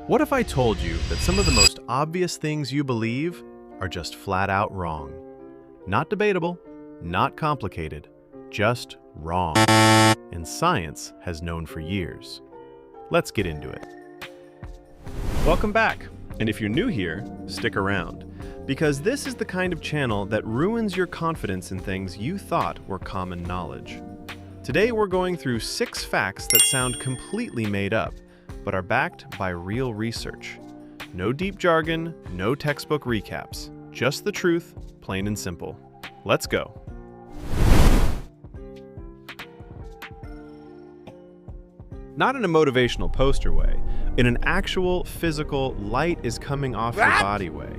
What if I told you that some of the most obvious things you believe are just flat out wrong? Not debatable, not complicated, just wrong. And science has known for years. Let's get into it. Welcome back. And if you're new here, stick around, because this is the kind of channel that ruins your confidence in things you thought were common knowledge. Today we're going through 6 facts that sound completely made up, but are backed by real research. No deep jargon, no textbook recaps, just the truth, plain and simple. Let's go. Not in a motivational poster way, in an actual physical light is coming off your body way.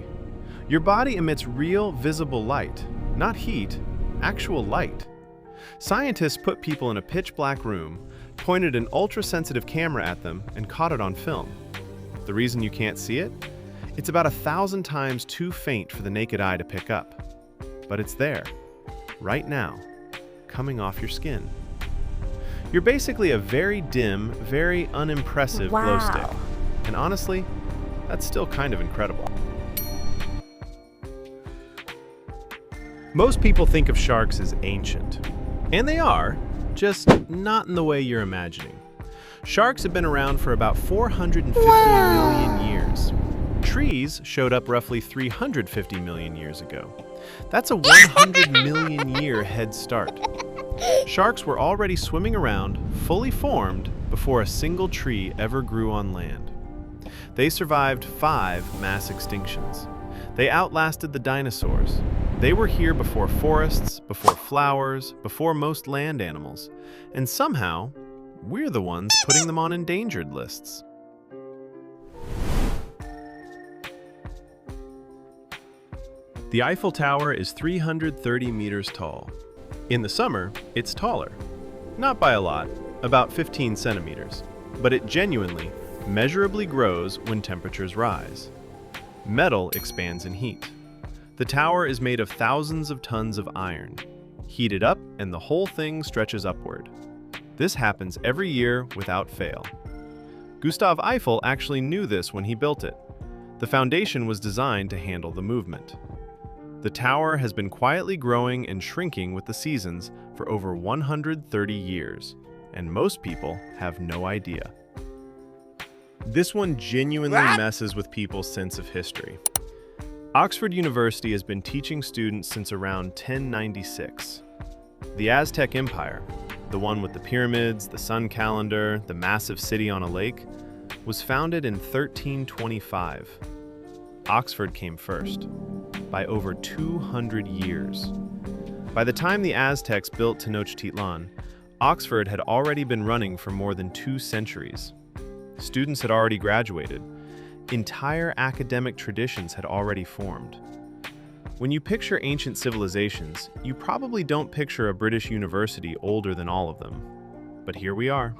Your body emits real visible light, not heat, actual light. Scientists put people in a pitch black room, pointed an ultra-sensitive camera at them, and caught it on film. The reason you can't see it? It's about 1,000 times too faint for the naked eye to pick up. But it's there, right now, coming off your skin. You're basically a very dim, very unimpressive glow stick. And honestly, that's still kind of incredible. Most people think of sharks as ancient. And they are, just not in the way you're imagining. Sharks have been around for about 450 million years. Trees showed up roughly 350 million years ago. That's a 100 million year head start. Sharks were already swimming around, fully formed, before a single tree ever grew on land. They survived 5 mass extinctions. They outlasted the dinosaurs. They were here before forests, before flowers, before most land animals. And somehow, we're the ones putting them on endangered lists. The Eiffel Tower is 330 meters tall. In the summer, it's taller. Not by a lot, about 15 centimeters. But it genuinely, measurably grows when temperatures rise. Metal expands in heat. The tower is made of thousands of tons of iron. Heat it up and the whole thing stretches upward. This happens every year without fail. Gustav Eiffel actually knew this when he built it. The foundation was designed to handle the movement. The tower has been quietly growing and shrinking with the seasons for over 130 years, and most people have no idea. This one genuinely messes with people's sense of history. Oxford University has been teaching students since around 1096. The Aztec Empire, the one with the pyramids, the sun calendar, the massive city on a lake, was founded in 1325. Oxford came first, by over 200 years. By the time the Aztecs built Tenochtitlan, Oxford had already been running for more than 2 centuries. Students had already graduated. Entire academic traditions had already formed. When you picture ancient civilizations, you probably don't picture a British university older than all of them. But here we are.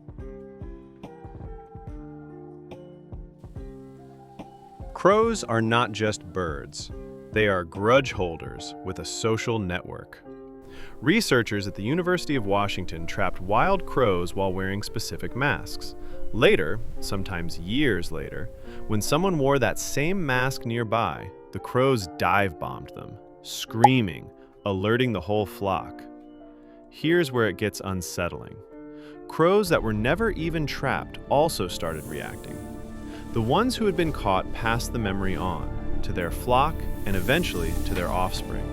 Crows are not just birds. They are grudge holders with a social network. Researchers at the University of Washington trapped wild crows while wearing specific masks. Later, sometimes years later, when someone wore that same mask nearby, the crows dive-bombed them, screaming, alerting the whole flock. Here's where it gets unsettling. Crows that were never even trapped also started reacting. The ones who had been caught passed the memory on, to their flock and eventually to their offspring.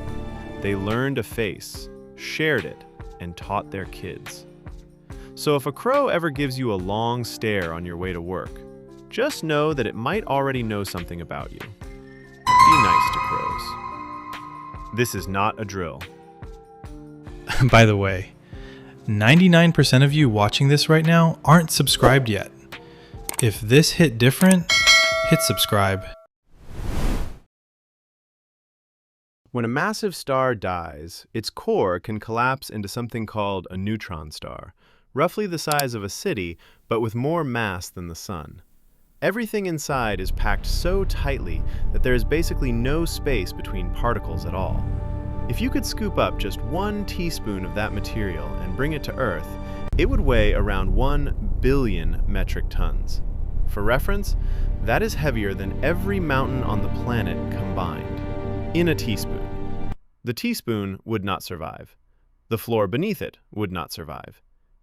They learned a face, shared it, and taught their kids. So if a crow ever gives you a long stare on your way to work, just know that it might already know something about you. Be nice to crows. This is not a drill. By the way, 99% of you watching this right now aren't subscribed yet. If this hit different, hit subscribe. When a massive star dies, its core can collapse into something called a neutron star, roughly the size of a city, but with more mass than the sun. Everything inside is packed so tightly that there is basically no space between particles at all. If you could scoop up just 1 teaspoon of that material and bring it to Earth, it would weigh around 1 billion metric tons. For reference, That is heavier than every mountain on the planet combined, in a teaspoon. The teaspoon would not survive. The floor beneath it would not survive.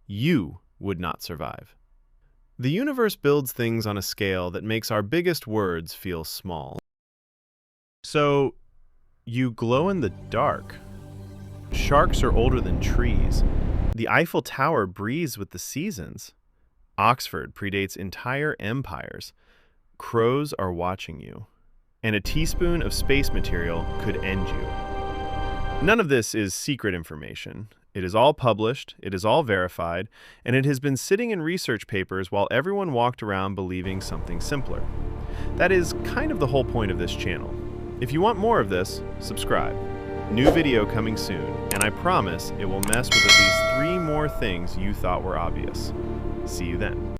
You would not survive. The universe builds things on a scale that makes our biggest words feel small. So, you glow in the dark. Sharks are older than trees. The Eiffel Tower breathes with the seasons. Oxford predates entire empires. Crows are watching you. And a teaspoon of space material could end you. None of this is secret information. It is all published, it is all verified, and it has been sitting in research papers while everyone walked around believing something simpler. That is kind of the whole point of this channel. If you want more of this, subscribe. New video coming soon, and I promise it will mess with at least 3 more things you thought were obvious. See you then.